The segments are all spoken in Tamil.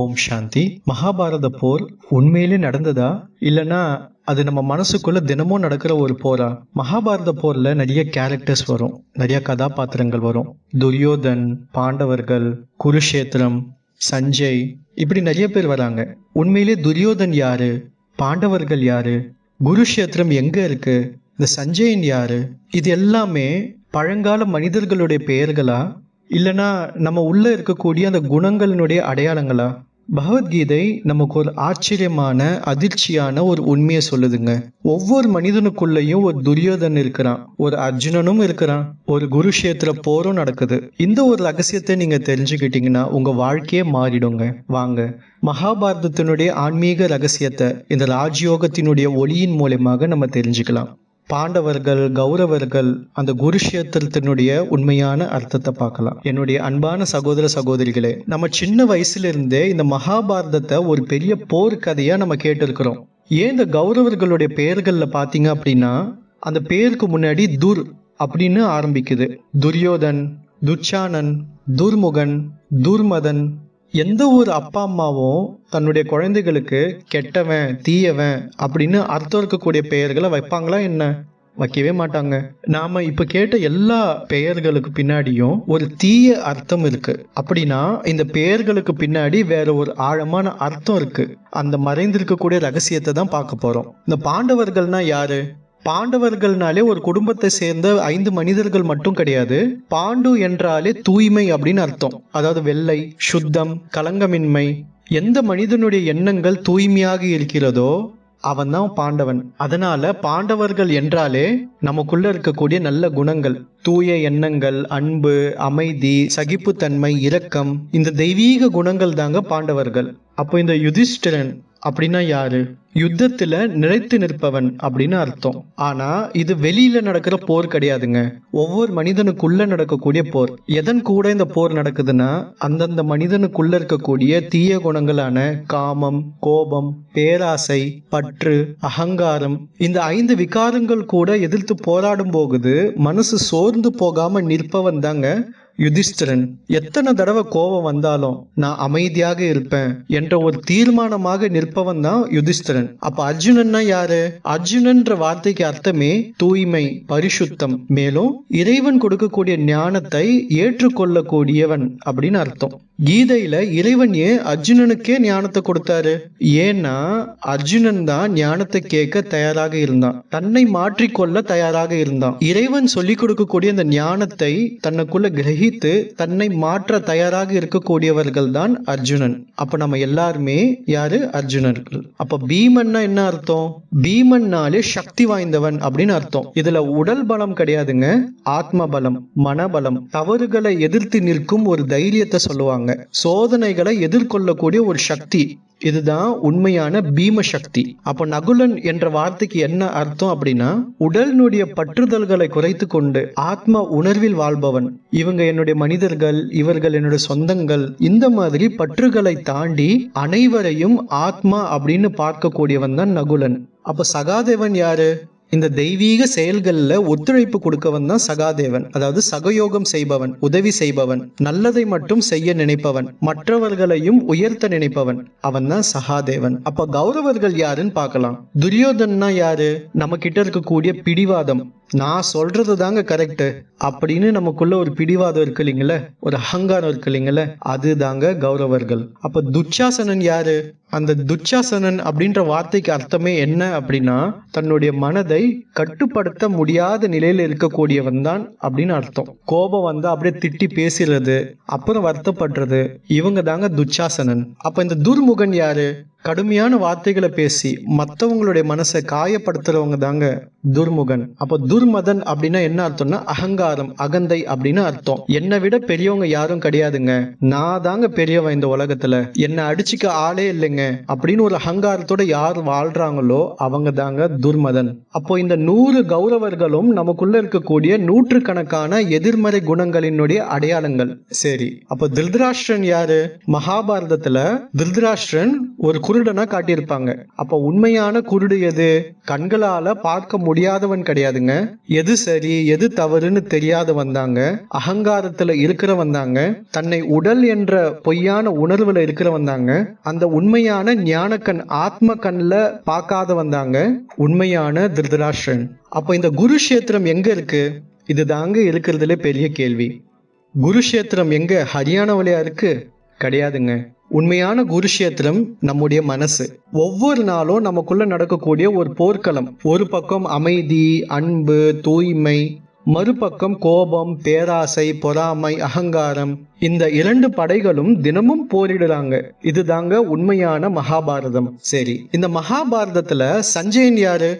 ஓம் சாந்தி. மகாபாரத போர் உண்மையிலே நடந்ததா இல்லைன்னா அது நம்ம மனசுக்குள்ள தினமும் நடக்கிற ஒரு போரா? மகாபாரத போர்ல நிறைய கேரக்டர்ஸ் வரும், நிறைய கதாபாத்திரங்கள் வரும். துரியோதன், பாண்டவர்கள், குருஷேத்திரம், சஞ்சய், இப்படி நிறைய பேர் வராங்க. உண்மையிலே துரியோதன் யாரு, பாண்டவர்கள் யாரு, குருஷேத்திரம் எங்க இருக்கு, இந்த சஞ்சயன் யாரு, இது எல்லாமே பழங்கால மனிதர்களுடைய பெயர்களா இல்லைனா நம்ம உள்ள இருக்கக்கூடிய அந்த குணங்களினுடைய அடையாளங்களா? பகவத்கீதை நமக்கு ஒரு ஆச்சரியமான அதிர்ச்சியான ஒரு உண்மையை சொல்லுதுங்க. ஒவ்வொரு மனிதனுக்குள்ளேயும் ஒரு துரியோதன் இருக்கிறான், ஒரு அர்ஜுனனும் இருக்கிறான், ஒரு குருஷேத்திர போரும் நடக்குது. இந்த ஒரு ரகசியத்தை நீங்க தெரிஞ்சுக்கிட்டீங்கன்னா உங்க வாழ்க்கையே மாறிடுங்க. வாங்க மகாபாரதத்தினுடைய ஆன்மீக ரகசியத்தை இந்த ராஜயோகத்தினுடைய ஒளியின் மூலமாக நம்ம தெரிஞ்சுக்கலாம். பாண்டவர்கள், கௌரவர்கள், அந்த குருஷேத்திரத்தினுடைய உண்மையான அர்த்தத்தை பார்க்கலாம். என்னுடைய அன்பான சகோதர சகோதரிகளே, நம்ம சின்ன வயசுல இருந்தே இந்த மகாபாரதத்தை ஒரு பெரிய போர் கதையா நம்ம கேட்டிருக்கிறோம். ஏன் இந்த கௌரவர்களுடைய பெயர்கள்ல பாத்தீங்க அப்படின்னா அந்த பெயருக்கு முன்னாடி துர் அப்படின்னு ஆரம்பிக்குது. துரியோதன், துச்சானன், துர்முகன், துர்மதன். எந்த ஒரு அப்பா அம்மாவும் தன்னுடைய குழந்தைகளுக்கு கெட்டவன், தீயவன் அப்படின்னு அர்த்தம் இருக்கக்கூடிய பெயர்களை வைப்பாங்களா என்ன? வைக்கவே மாட்டாங்க. நாம இப்ப கேட்ட எல்லா பெயர்களுக்கு பின்னாடியும் ஒரு தீய அர்த்தம் இருக்கு. அப்படின்னா இந்த பெயர்களுக்கு பின்னாடி வேற ஒரு ஆழமான அர்த்தம் இருக்கு. அந்த மறைந்திருக்கக்கூடிய ரகசியத்தை தான் பார்க்க போறோம். இந்த பாண்டவர்கள்னா யாரு? பாண்டவர்கள்னாலே ஒரு குடும்பத்தை சேர்ந்த 5 மனிதர்கள் மட்டும் கிடையாது. பாண்டு என்றாலே தூய்மை அப்படின்னு அர்த்தம். அதாவது வெள்ளை, சுத்தம், கலங்கமின்மை. எந்த மனிதனுடைய எண்ணங்கள் தூய்மையாக இருக்கிறதோ அவன் தான் பாண்டவன். அதனால பாண்டவர்கள் என்றாலே நமக்குள்ள இருக்கக்கூடிய நல்ல குணங்கள், தூய எண்ணங்கள், அன்பு, அமைதி, சகிப்புத்தன்மை, இரக்கம், இந்த தெய்வீக குணங்கள் தாங்க பாண்டவர்கள். அப்போ இந்த யுதிஷ்டிரன் அப்படின்னா யாரு? யுத்தத்துல நிலைத்து நிற்பவன் அப்படின்னு அர்த்தம். ஆனா இது வெளியில நடக்கிற போர் கிடையாதுங்க. ஒவ்வொரு மனிதனுக்குள்ள நடக்கக்கூடிய போர். எதன் கூட இந்த போர் நடக்குதுன்னா அந்தந்த மனிதனுக்குள்ள இருக்கக்கூடிய தீய குணங்களான காமம், கோபம், பேராசை, பற்று, அகங்காரம், இந்த 5 விகாரங்கள் கூட எதிர்த்து போராடும் போகுது மனசு சோர்ந்து போகாம நிற்பவன் தாங்க யுதிஷ்டிரன். எத்தனை தடவை கோபம் வந்தாலும் நான் அமைதியாக இருப்பேன் என்ற ஒரு தீர்மானமாக நிற்பவன் தான் யுதிஷ்டிரன். அப்ப அர்ஜுனன்னா யாரு? அர்ஜுனன்ற வார்த்தைக்கு அர்த்தமே தூய்மை, பரிசுத்தம். மேலும் இறைவன் கொடுக்கக்கூடிய ஞானத்தை ஏற்றுக்கொள்ளக்கூடியவன் அப்படின்னு அர்த்தம். கீதையில இறைவன் ஏன் அர்ஜுனனுக்கே ஞானத்தை கொடுத்தாரு? ஏன்னா அர்ஜுனன் தான் ஞானத்தை கேட்க தயாராக இருந்தான், தன்னை மாற்றிக்கொள்ள தயாராக இருந்தான். இறைவன் சொல்லிக் கொடுக்கக்கூடிய அந்த ஞானத்தை தன்னுக்குள்ள கிரகித்து தன்னை மாற்ற தயாராக இருக்கக்கூடியவர்கள் தான் அர்ஜுனன். அப்ப நம்ம எல்லாருமே யாரு? அர்ஜுனர்கள். அப்ப பீமன்னா என்ன அர்த்தம்? பீமன்னாலே சக்தி வாய்ந்தவன் அப்படின்னு அர்த்தம். இதுல உடல் பலம் கிடையாதுங்க, ஆத்ம பலம், மனபலம். தவறுகளை எதிர்த்து நிற்கும் ஒரு தைரியத்தை சொல்லுவாங்க. சோதனைகளை எதிர்கொள்ளக்கூடிய ஒரு சக்தி, இதுதான் உண்மையான பீம சக்தி. அப்ப நகுலன் என்ற வார்த்தைக்கு என்ன அர்த்தம் அப்படின்னா உடலினுடைய பற்றுதல்களை குறைத்து கொண்டு ஆத்ம உணர்வில் வாழ்பவன். இவங்க என்னுடைய மனிதர்கள், இவர்கள் என்னுடைய சொந்தங்கள், இந்த மாதிரி பற்றுகளை தாண்டி அனைவரையும் ஆத்மா அப்படின்னு பார்க்கக்கூடியவன் தான் நகுலன். அப்ப சகாதேவன் யாரு? இந்த தெய்வீக செயல்கள்ல ஒத்துழைப்பு கொடுக்கவன் தான் சகாதேவன். அதாவது சகயோகம் செய்பவன், உதவி செய்பவன், நல்லதை மட்டும் செய்ய நினைப்பவன், மற்றவர்களையும் உயர்த்த நினைப்பவன், அவன் தான் சகாதேவன். அப்ப கௌரவர்கள் யாருன்னு பார்க்கலாம். துரியோதன்னா யாரு? நம்ம கிட்ட இருக்கக்கூடிய பிடிவாதம், நான் சொல்றது தாங்க கரெக்ட் அப்படின்னு நமக்குள்ள ஒரு பிடிவாதம் இருக்கு இல்லைங்கள, ஒரு அகங்காரம் இருக்கு இல்லைங்கள, அது தாங்க கௌரவர்கள். அப்ப துச்சாசனன் யாரு? அந்த துச்சாசனன் அப்படின்ற வார்த்தைக்கு அர்த்தமே என்ன அப்படின்னா தன்னுடைய மனதை கட்டுப்படுத்த முடியாத நிலையில இருக்கக்கூடியவன் தான் அப்படின்னு அர்த்தம். கோபம் வந்தா அப்படியே திட்டி பேசுறது, அப்புறம் வருத்தப்படுறது, இவங்க தாங்க துச்சாசனன். அப்ப இந்த துர்முகன் யாரு? கடுமையான வார்த்தைகளை பேசி மற்றவங்களுடைய மனசை காயப்படுத்துறவங்க தாங்க துர்முகன். அப்ப துர்மதன் அப்படின்னா என்ன அர்த்தம்னா அகங்காரம், அகந்தை அப்படின்னு அர்த்தம். என்னை விட பெரியவங்க யாரும் கிடையாதுங்க, நான் தாங்க பெரியவன் இந்த உலகத்துல, என்னை அடிச்சுக்க ஆளே இல்லைங்க அப்படின்னு ஒரு அகங்காரத்தோட யார் வாழ்றாங்களோ அவங்க தாங்க துர்மதன். அப்போ இந்த 100 கௌரவர்களும் நமக்குள்ள இருக்கக்கூடிய 100கணக்கான எதிர்மறை குணங்களினுடைய அடையாளங்கள். சரி, அப்ப திருதராஷ்டிரன் யாரு? மகாபாரதத்துல திருதராஷ்டிரன் ஒரு குருடனா காட்டியிருப்பாங்க. அப்ப உண்மையான குருடு எது? கண்களால பார்க்க முடியாதவன் கிடையாதுங்க. எது சரி எது தவறுன்னு தெரியாதவன் தாங்க. அகங்காரத்துல இருக்கிறவன் தாங்க. தன்னை உடல் என்ற பொய்யான உணர்வுல இருக்கிறவன் தாங்க. அந்த உண்மையான ஞானக்கண் ஆத்ம கண்ல பார்க்காதவன் தாங்க உண்மையான திருதராஷ்டிரன். அப்ப இந்த குருஷேத்திரம் எங்க இருக்கு? இது தாங்க இருக்கிறதுல பெரிய கேள்வி. குருஷேத்திரம் எங்க ஹரியானாவிலயா இருக்கு? கிடையாதுங்க. உண்மையான குருஷேத்திரம் நம்முடைய மனசு. ஒவ்வொரு நாளும் நமக்குள்ள நடக்கக்கூடிய ஒரு போர்க்களம். ஒரு பக்கம் அமைதி, அன்பு, தூய்மை, மறுபக்கம் கோபம், பேராசை, பொறாமை, அகங்காரம். இந்த 2 படைகளும் தினமும் போரிடுறாங்க. இதுதாங்க உண்மையான மகாபாரதம். சரி, இந்த மகாபாரதத்துல சஞ்சயன் யாரு?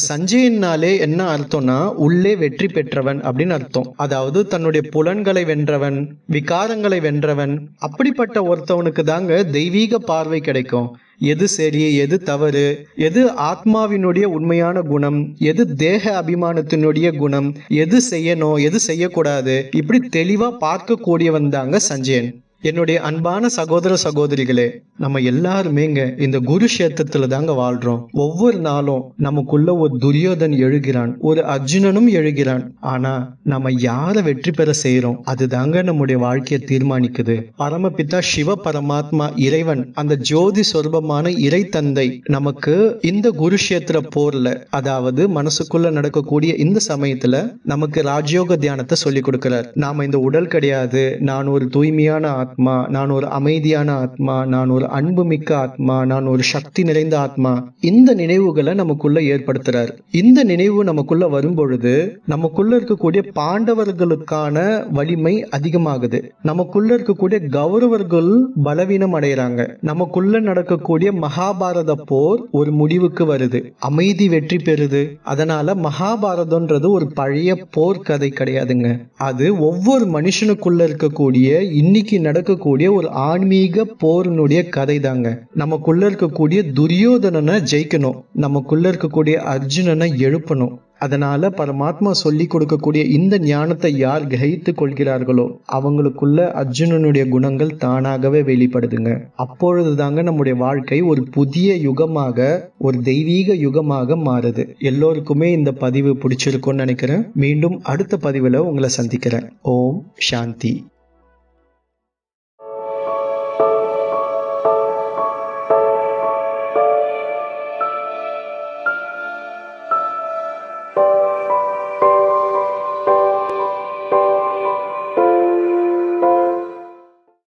சஞ்சயன்னாலே என்ன அர்த்தம்னா உள்ளே வெற்றி பெற்றவன் அப்படின்னு அர்த்தம். அதாவது தன்னுடைய புலன்களை வென்றவன், விகாரங்களை வென்றவன். அப்படிப்பட்ட ஒருத்தவனுக்கு தாங்க தெய்வீக பார்வை கிடைக்கும். எது சரி எது தவறு, எது ஆத்மாவினுடைய உண்மையான குணம், எது தேக அபிமானத்தினுடைய குணம், எது செய்யணும் எது செய்யக்கூடாது, இப்படி தெளிவா பார்க்கக்கூடியவன் தாங்க சஞ்சயன். என்னுடைய அன்பான சகோதர சகோதரிகளே, நம்ம எல்லாருமேங்க இந்த குருஷேத்திரத்துல தாங்க வாழ்றோம். ஒவ்வொரு நாளும் நமக்குள்ள ஒரு துரியோதன் எழுகிறான், ஒரு அர்ஜுனனும் எழுகிறான். ஆனா நம்ம யாரை வெற்றி பெற செய்யறோம் அதுதாங்க நம்முடைய வாழ்க்கையை தீர்மானிக்குது. பரமபிதா சிவ பரமாத்மா இறைவன், அந்த ஜோதி சொரூபமான இறை தந்தை நமக்கு இந்த குருஷேத்திர போர்ல, அதாவது மனசுக்குள்ள நடக்கக்கூடிய இந்த சமயத்துல நமக்கு ராஜயோக தியானத்தை சொல்லி கொடுக்கிறார். நாம இந்த உடல் கிடையாது, நான் ஒரு தூய்மையான ஆத்மா, நான் ஒரு அமைதியான ஆத்மா, நான் ஒரு அன்பு மிக்க ஆத்மா, நான் ஒரு சக்தி நிறைந்த ஆத்மா. இந்த நினைவுகளை நமக்குள்ள ஏற்படுத்துறார். இந்த நினைவு நமக்குள்ள வரும் பொழுது நமக்குள்ள இருக்கக்கூடிய பாண்டவர்களுக்கான வலிமை அதிகமாகுது. நமக்குள்ள இருக்கக்கூடிய கௌரவர்கள் பலவீனம் அடைகிறாங்க. நமக்குள்ள நடக்கக்கூடிய மகாபாரத போர் ஒரு முடிவுக்கு வருது. அமைதி வெற்றி பெறுது. அதனால மகாபாரதம்ன்றது ஒரு பழைய போர் கதை கிடையாதுங்க. அது ஒவ்வொரு மனுஷனுக்குள்ள இருக்கக்கூடிய இன்னைக்கு நடக்கக்கூடிய ஒரு ஆன்மீக போரினுடைய கதை தாங்க. நமக்குள்ள இருக்கக்கூடிய துரியோதனனை ஜெயிக்கணும், நமக்குள்ள இருக்கக்கூடிய அர்ஜுனனை எழுப்பணும். அதனால பரமாத்மா சொல்லி கொடுக்கக்கூடிய இந்த ஞானத்தை யார் கிரகித்துக் கொள்கிறார்களோ அவங்களுக்குள்ள அர்ஜுனனுடைய குணங்கள் தானாகவே வெளிப்படுதுங்க. அப்பொழுது தாங்க நம்முடைய வாழ்க்கை ஒரு புதிய யுகமாக, ஒரு தெய்வீக யுகமாக மாறுது. எல்லோருக்குமே இந்த பதிவு பிடிச்சிருக்கும்னு நினைக்கிறேன். மீண்டும் அடுத்த பதிவுல உங்களை சந்திக்கிறேன். ஓம் சாந்தி.